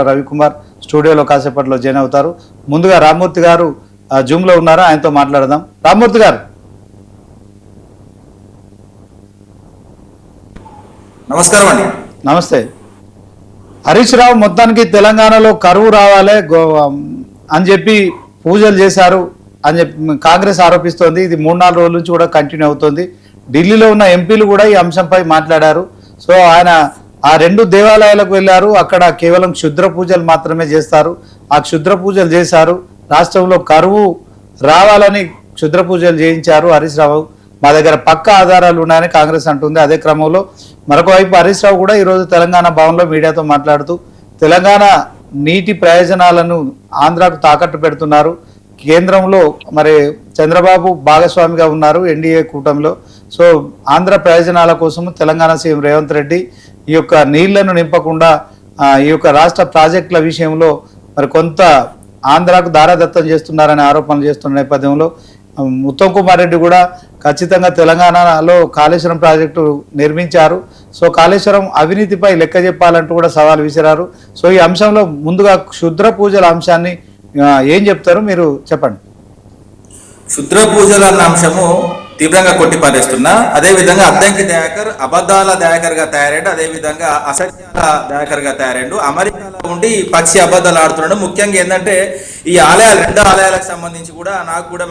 రవికుమార్ స్టూడియోలో కాసేపట్లో జాయిన్ అవుతారు. ముందుగా రామ్మూర్తి గారు జూమ్ లో ఉన్నారు, ఆయనతో మాట్లాడదాం. రామ్మూర్తి గారు నమస్కారం అండి. నమస్తే. హరీష్ రావు మొత్తానికి తెలంగాణలో కరువు రావాలి అని చెప్పి పూజలు చేశారు అని చెప్పి కాంగ్రెస్ ఆరోపిస్తోంది. ఇది 3-4 రోజుల నుంచి కూడా కంటిన్యూ అవుతుంది. ఢిల్లీలో ఉన్న ఎంపీలు కూడా ఈ అంశంపై మాట్లాడారు. సో ఆయన ఆ 2 దేవాలయాలకు వెళ్ళారు. అక్కడ కేవలం క్షుద్ర పూజలు మాత్రమే చేస్తారు. ఆ క్షుద్ర పూజలు చేశారు. రాష్ట్రంలో కరువు రావాలని క్షుద్ర పూజలు చేయించారు హరీష్ రావు. మా దగ్గర పక్కా ఆధారాలు ఉన్నాయని కాంగ్రెస్ అంటుంది. అదే క్రమంలో మరొక వైపు హరీష్ రావు కూడా ఈరోజు తెలంగాణ భవన్లో మీడియాతో మాట్లాడుతూ తెలంగాణ నీటి ప్రయోజనాలను ఆంధ్రాకు తాకట్టు పెడుతున్నారు. కేంద్రంలో మరి చంద్రబాబు భాగస్వామిగా ఉన్నారు ఎన్డీఏ కూటమిలో. సో ఆంధ్ర ప్రయోజనాల కోసం తెలంగాణ సీఎం రేవంత్ రెడ్డి ఈ యొక్క నీళ్లను నింపకుండా ఈ యొక్క రాష్ట్ర ప్రాజెక్టుల విషయంలో మరి కొంత ఆంధ్రాకు దారాదత్తం చేస్తున్నారనే ఆరోపణలు చేస్తున్న నేపథ్యంలో ఉత్తమ్ కుమార్ రెడ్డి కూడా ఖచ్చితంగా తెలంగాణలో కాళేశ్వరం ప్రాజెక్టు నిర్మించారు. సో కాళేశ్వరం అవినీతిపై లెక్క చెప్పాలంటూ కూడా సవాల్ విసిరారు. సో ఈ అంశంలో ముందుగా క్షుద్ర పూజల అంశాన్ని ఏం చెప్తారు మీరు చెప్పండి. క్షుద్ర పూజలు అన్న అంశము తీవ్రంగా కొట్టిపారేస్తున్నా. అదేవిధంగా అద్దంకి దయాకర్ అబద్ధాల దయాకర్ గా తయారైండు, అదేవిధంగా అసత్యాల దయాకర్ గా తయారైండు. అమెరికాలో ఉండి పచ్చి అబద్ధాలు ఆడుతున్నాడు. ముఖ్యంగా ఏంటంటే ఈ ఆలయాలు 2 ఆలయాలకు సంబంధించి కూడా నాకు కూడా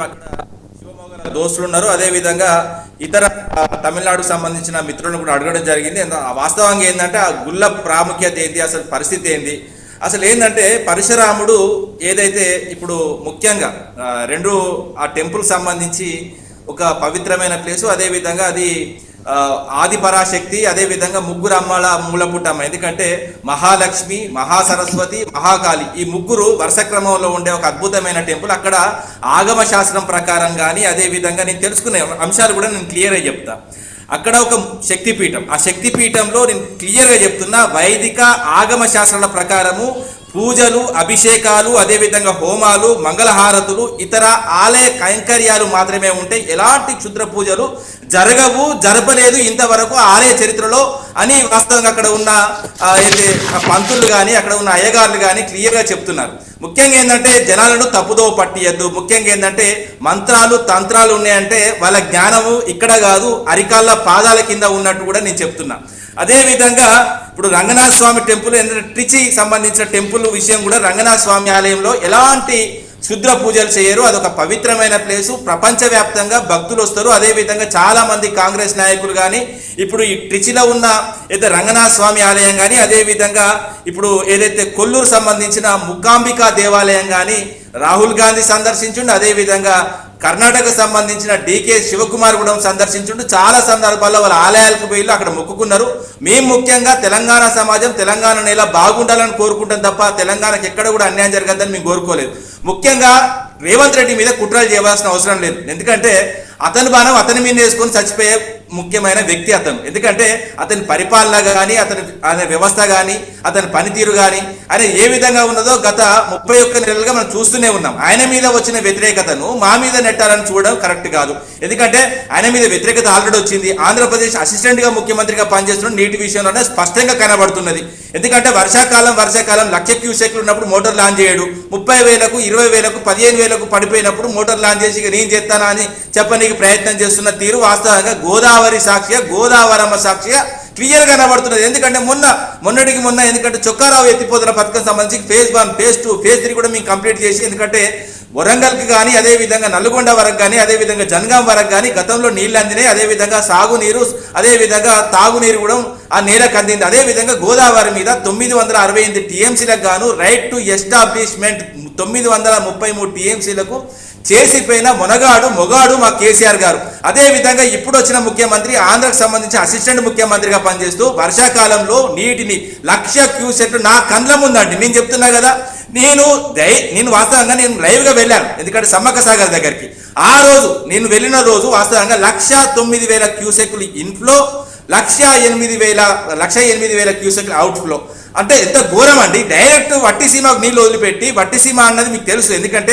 శివమోగన దోస్తులు ఉన్నారు. అదేవిధంగా ఇతర తమిళనాడుకు సంబంధించిన మిత్రులను కూడా అడగడం జరిగింది. వాస్తవంగా ఏంటంటే ఆ గుళ్ళ ప్రాముఖ్యత ఏంటి, అసలు పరిస్థితి ఏంటి, అసలు ఏంటంటే పరశురాముడు ఏదైతే ఇప్పుడు ముఖ్యంగా 2 ఆ టెంపుల్ సంబంధించి ఒక పవిత్రమైన ప్లేసు. అదేవిధంగా అది ఆది పరాశక్తి, అదేవిధంగా 3 అమ్మల మూలపుటమ్మ. ఎందుకంటే మహాలక్ష్మి, మహాసరస్వతి, మహాకాళి ఈ 3 వరుస క్రమంలో ఉండే ఒక అద్భుతమైన టెంపుల్. అక్కడ ఆగమ శాస్త్రం ప్రకారం కానీ అదేవిధంగా నేను తెలుసుకునే అంశాలు కూడా నేను క్లియర్గా చెప్తా. అక్కడ ఒక శక్తిపీఠం, ఆ శక్తిపీఠంలో నేను క్లియర్గా చెప్తున్నా వైదిక ఆగమ శాస్త్రాల ప్రకారము పూజలు, అభిషేకాలు, అదేవిధంగా హోమాలు, మంగళహారతులు, ఇతర ఆలయ కైంకర్యాలు మాత్రమే ఉంటాయి. ఎలాంటి క్షుద్ర పూజలు జరపలేదు ఇంతవరకు ఆలయ చరిత్రలో అని వాస్తవంగా అక్కడ ఉన్న పంతులు కానీ అక్కడ ఉన్న అయ్యగారులు కానీ క్లియర్గా చెప్తున్నారు. ముఖ్యంగా ఏంటంటే జనాలను తప్పుదో పట్టియద్దు. ముఖ్యంగా ఏంటంటే మంత్రాలు తంత్రాలు ఉన్నాయంటే వాళ్ళ జ్ఞానము ఇక్కడ కాదు అరికాళ్ళ పాదాల కింద ఉన్నట్టు కూడా నేను చెప్తున్నా. అదేవిధంగా ఇప్పుడు రంగనాథ స్వామి టెంపుల్ ఏంటంటే ట్రిచి సంబంధించిన టెంపుల్ విషయం కూడా రంగనాథ స్వామి ఆలయంలో ఎలాంటి క్షుద్ర పూజలు చేయరు. అదొక పవిత్రమైన ప్లేసు. ప్రపంచవ్యాప్తంగా భక్తులు వస్తారు. అదేవిధంగా చాలా మంది కాంగ్రెస్ నాయకులు కానీ ఇప్పుడు ఈ ట్రిచిలో ఉన్న ఏదైతే రంగనాథ స్వామి ఆలయం కానీ అదేవిధంగా ఇప్పుడు ఏదైతే కొల్లూరు సంబంధించిన ముక్కాంబికా దేవాలయం కానీ రాహుల్ గాంధీ సందర్శించుండు. అదేవిధంగా కర్ణాటక సంబంధించిన డీకే శివకుమార్ కూడా సందర్శించుంటూ చాలా సందర్భాల్లో వాళ్ళ ఆలయాలకు పోయి అక్కడ మొక్కుకున్నారు. మేము ముఖ్యంగా తెలంగాణ సమాజం తెలంగాణ నేల బాగుండాలని కోరుకుంటాం తప్ప తెలంగాణకి ఎక్కడ కూడా అన్యాయం జరగద్దని మేము కోరుకోలేదు. ముఖ్యంగా రేవంత్ రెడ్డి మీద కుట్రలు చేయవలసిన అవసరం లేదు. ఎందుకంటే అతని బాణం అతని మీద వేసుకొని చచ్చిపోయే ముఖ్యమైన వ్యక్తి అతను. ఎందుకంటే అతని పరిపాలన కానీ అతని వ్యవస్థ కానీ అతని పనితీరు కానీ ఆయన ఏ విధంగా ఉన్నదో గత 31 నెలలుగా మనం చూస్తూనే ఉన్నాం. ఆయన మీద వచ్చిన వ్యతిరేకతను మా మీద నెట్టాలని చూడడం కరెక్ట్ కాదు. ఎందుకంటే ఆయన మీద వ్యతిరేకత ఆల్రెడీ వచ్చింది. ఆంధ్రప్రదేశ్ అసిస్టెంట్గా ముఖ్యమంత్రిగా పనిచేస్తున్న నీటి విషయంలోనే స్పష్టంగా కనబడుతున్నది. ఎందుకంటే వర్షాకాలం 1,00,000 క్యూసెక్లు ఉన్నప్పుడు మోటార్ లాంచ్ చేయడు. 30,000కు 20,000కు 15,000కు పడిపోయినప్పుడు మోటార్ లాంచ్ చేసి నేను చేస్తానా అని చెప్పనీకి ప్రయత్నం చేస్తున్న తీరు వాస్తవంగా గోదావరి సాక్షిగా గోదావరమ్మ సాక్షిగా క్లియర్ గా కనబడుతున్నది. ఎందుకంటే మొన్నటికి ఎందుకంటే చొక్కారావు ఎత్తిపోతున్న పథకం సంబంధించి ఫేజ్ 1, ఫేజ్ 2, ఫేజ్ 3 కూడా మేము కంప్లీట్ చేసి ఎందుకంటే వరంగల్కి కానీ అదేవిధంగా నల్గొండ వరకు కానీ అదేవిధంగా జనగాం వరకు కానీ గతంలో నీళ్లు అందినాయి. అదేవిధంగా సాగునీరు అదేవిధంగా తాగునీరు కూడా ఆ నేలకు అందింది. అదేవిధంగా గోదావరి మీద 968 టీఎంసీలకు గాను రైట్ టు ఎస్టాబ్లిష్మెంట్ 933 టీఎంసీలకు చేసిపోయిన మొగాడు మా కేసీఆర్ గారు. అదేవిధంగా ఇప్పుడు వచ్చిన ముఖ్యమంత్రి ఆంధ్రకు సంబంధించి అసిస్టెంట్ ముఖ్యమంత్రిగా పనిచేస్తూ వర్షాకాలంలో నీటిని 1,00,000 క్యూసెక్లు నా కండ్ల ముందండి. నేను చెప్తున్నా కదా, నేను వాస్తవంగా నేను లైవ్గా వెళ్ళాను. ఎందుకంటే సమ్మక్క సాగర్ దగ్గరికి ఆ రోజు నేను వెళ్ళిన రోజు వాస్తవంగా 1,09,000 క్యూసెక్లు ఇన్ఫ్లో, 1,08,000 క్యూసెక్లు అవుట్ఫ్లో. అంటే ఎంత ఘోరం అండి. డైరెక్ట్ వట్టిసీమకు నీళ్ళు వదిలిపెట్టి, వట్టిసీమ అన్నది మీకు తెలుసు ఎందుకంటే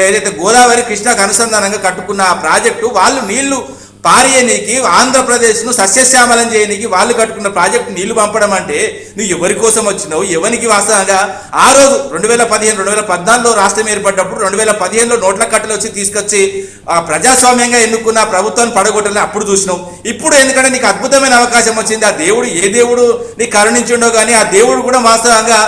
ఏదైతే గోదావరి కృష్ణకు అనుసంధానంగా కట్టుకున్న ఆ ప్రాజెక్టు వాళ్ళు నీళ్లు పారేయనీకి ఆంధ్రప్రదేశ్ను సస్యశ్యామలం చేయనీకి వాళ్ళు కట్టుకున్న ప్రాజెక్టు నీళ్లు పంపడం అంటే నువ్వు ఎవరి కోసం వచ్చినావు, ఎవరికి వాస్తవంగా ఆ రోజు 2014లో రాష్ట్రం ఏర్పడ్డప్పుడు 2015లో నోట్ల కట్టలు వచ్చి తీసుకొచ్చి ప్రజాస్వామ్యంగా ఎన్నుకున్న ప్రభుత్వాన్ని పడగొట్టాలని అప్పుడు చూసినావు. ఇప్పుడు ఎందుకంటే నీకు అద్భుతమైన అవకాశం వచ్చింది. ఆ దేవుడు ఏ దేవుడు నీకు కరుణించిండో కానీ ఆ దేవుడు కూడా వాస్తవంగా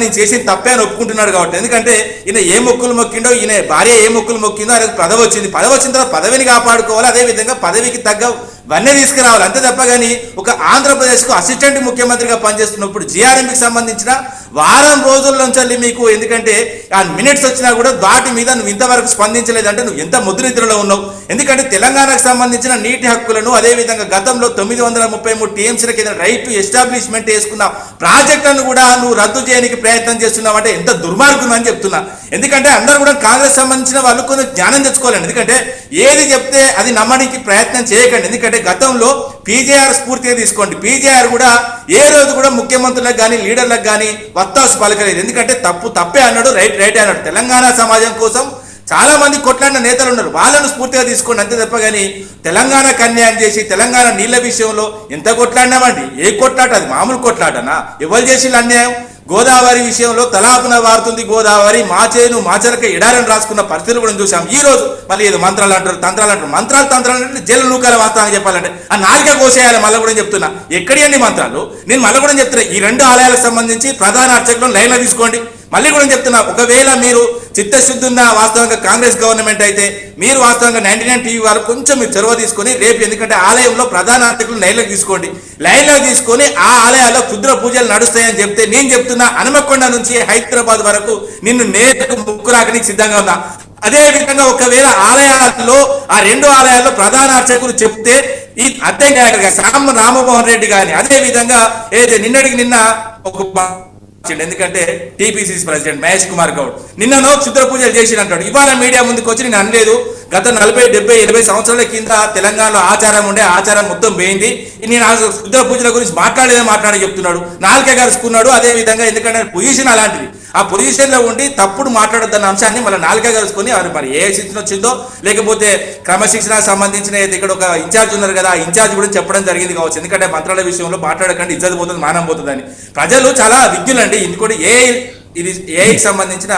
నేను చేసిన తప్పే అని ఒప్పుకుంటున్నాడు. కాబట్టి ఎందుకంటే ఈయన ఏ మొక్కులు మొక్కిండో, ఈయన భార్య ఏ మొక్కులు మొక్కిందో ఆయనకు పదవి వచ్చింది. పదవి వచ్చిన తర్వాత పదవిని కాపాడుకోవాలి, అదేవిధంగా పదవికి తగ్గ వన్నీ తీసుకురావాలి. అంతే తప్ప కానీ ఒక ఆంధ్రప్రదేశ్కు అసిస్టెంట్ ముఖ్యమంత్రిగా పనిచేస్తున్నప్పుడు జిఆర్ఎంకి సంబంధించిన వారం రోజుల నుంచి మీకు ఎందుకంటే ఆ మినిట్స్ వచ్చినా కూడా వాటి మీద నువ్వు ఇంతవరకు స్పందించలేదంటే నువ్వు ఎంత ముద్రనిద్రలో ఉన్నావు. ఎందుకంటే తెలంగాణకు సంబంధించిన నీటి హక్కులను అదేవిధంగా గతంలో 933 టీఎంసీల కింద రైట్ టు ఎస్టాబ్లిష్మెంట్ వేసుకున్న ప్రాజెక్టులను కూడా నువ్వు రద్దు చేయడానికి ప్రయత్నం చేస్తున్నావు అంటే ఎంత దుర్మార్గం అని చెప్తున్నా. ఎందుకంటే అందరూ కూడా కాంగ్రెస్ సంబంధించిన వాళ్ళు కొంచెం జ్ఞానం తెచ్చుకోవాలండి. ఎందుకంటే ఏది చెప్తే అది నమ్మడానికి ప్రయత్నం చేయకండి. ఎందుకంటే గతంలో పీజేఆర్ స్ఫూర్తిగా తీసుకోండి. పీజేఆర్ కూడా ఏ రోజు కూడా ముఖ్యమంత్రులకు కానీ లీడర్లకు కానీ వత్తాసు పలకలేదు. ఎందుకంటే తప్పే అన్నాడు, రైటే అన్నాడు. తెలంగాణ సమాజం కోసం చాలా మంది కొట్లాడిన నేతలు ఉన్నారు, వాళ్ళను స్ఫూర్తిగా తీసుకోండి. అంతే తప్ప కానీ తెలంగాణకు అన్యాయం చేసి తెలంగాణ నీళ్ల విషయంలో ఎంత కొట్లాడినామండి. ఏ కొట్లాట అది మామూలు కొట్లాటనా? ఎవరు చేసిన అన్యాయం? గోదావరి విషయంలో తలాపున వారుతుంది గోదావరి, మాచేను మాచరక ఎడారని రాసుకున్న పరిస్థితులు కూడా చూసాం. ఈ రోజు మళ్ళీ ఏదో మంత్రాలు అంటారు, తంత్రాలు అంటారు. తంత్రాలు అంటే జైలు నూకాల వాస్తవంగా చెప్పాలంటే ఆ నాలుక కోసేయాలి. మళ్ళీ కూడా చెప్తున్నా, ఎక్కడి అన్ని మంత్రాలు నేను మళ్ళీ కూడా చెప్తున్నా. ఈ 2 ఆలయాలకు సంబంధించి ప్రధాన అర్చకులను లైన్లో తీసుకోండి. మళ్ళీ కూడా చెప్తున్నా, ఒకవేళ మీరు చిత్తశుద్ధి ఉన్న వాస్తవంగా కాంగ్రెస్ గవర్నమెంట్ అయితే మీరు వాస్తవంగా 99 టీవీ వారు కొంచెం మీరు చొరవ తీసుకొని రేపు, ఎందుకంటే ఆలయంలో ప్రధాన అర్చకులు లైన్లోకి తీసుకోండి. లైన్లోకి తీసుకొని ఆ ఆలయాల్లో క్షుద్ర పూజలు నడుస్తాయని చెప్తే నేను చెప్తున్నా, హనుమకొండ నుంచి హైదరాబాద్ వరకు నిన్ను నేతకు ముక్కు రాకనికి సిద్ధంగా ఉన్నా. అదే విధంగా ఒకవేళ ఆలయాల్లో ఆ 2 ఆలయాల్లో ప్రధాన అర్చకులు చెప్తే ఈ అధ్యక్షుడిగా రామమోహన్ రెడ్డి గారిని, అదే విధంగా ఏదైతే నిన్నటికి నిన్న ఒక ఎందుకంటే టీపీసీసీ ప్రెసిడెంట్ మహేష్ కుమార్ గౌడ్ నిన్ననో క్షుద్ర పూజలు చేసి అంటాడు. ఇవాళ మీడియా ముందుకు వచ్చి నేను అనలేదు. గత 40, 70, 80 సంవత్సరాల కింద తెలంగాణలో ఆచారం ఉండే, ఆచారం మొత్తం పోయింది. నేను ఆ క్షుద్ర పూజల గురించి మాట్లాడి చెప్తున్నాడు. నాలుకే కలుసుకున్నాడు. అదే విధంగా ఎందుకంటే పొజిషన్ అలాంటిది, ఆ పొజిషన్ లో ఉండి తప్పుడు మాట్లాడొద్దన్న అంశాన్ని మళ్ళీ నాలుకే కలుసుకొని వారు మరి ఏ శిక్షణ వచ్చిందో లేకపోతే క్రమశిక్షణ సంబంధించిన ఇక్కడ ఒక ఇన్ఛార్జ్ ఉన్నారు కదా, ఆ ఇన్ఛార్జ్ కూడా చెప్పడం జరిగింది కావచ్చు. ఎందుకంటే మంత్రాల విషయంలో మాట్లాడకండి, ఇజ్జత్ పోతుంది, మానం పోతుంది అని. ప్రజలు చాలా విజ్ఞులండి. ఇంకోటి ఇది ఏఐకి సంబంధించిన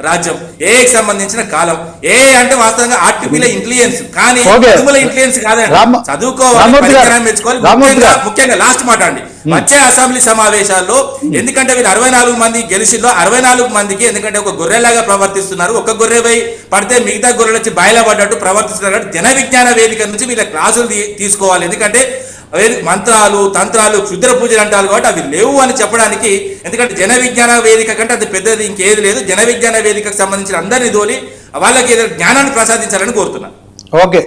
రాజ్యం, ఏఐకి సంబంధించిన కాలం. ఏ అంటే వాస్తవంగా ఆర్టిఫిషియల్ ఇంటెలిజెన్స్, కానీ ఇంటెలిజెన్స్ కాదండి. చదువుకోవాలి, పరిజ్ఞానం మెచ్చుకోవాలి. ముఖ్యంగా లాస్ట్ మాట అండి, వచ్చే అసెంబ్లీ సమావేశాల్లో ఎందుకంటే వీళ్ళు 64 మంది గెలిచిలో 64 మందికి ఎందుకంటే ఒక గొర్రెలాగా ప్రవర్తిస్తున్నారు. ఒక గొర్రె పోయి పడితే మిగతా గొర్రెలు వచ్చి బయలా పడ్డట్టు ప్రవర్తిస్తున్నారు. జన విజ్ఞాన వేదిక నుంచి వీళ్ళ క్లాసులు తీసుకోవాలి. ఎందుకంటే మంత్రాలు, తంత్రాలు, క్షుద్ర పూజలు అంటారు కాబట్టి అవి లేవు అని చెప్పడానికి. ఎందుకంటే జన విజ్ఞాన వేదిక కంటే అది పెద్దది ఇంకేది లేదు. జన విజ్ఞాన వేదికకు సంబంధించిన అందరినీ తోలి వాళ్ళకి ఏదో జ్ఞానాన్ని ప్రసాదించాలని కోరుతున్నా. ఓకే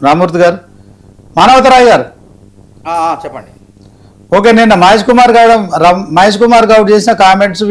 రామూర్తి గారు. మానవతరాయ్ గారు చెప్పండి. ఓకే, నిన్న మహేష్ కుమార్ గౌడ్ చేసిన కామెంట్స్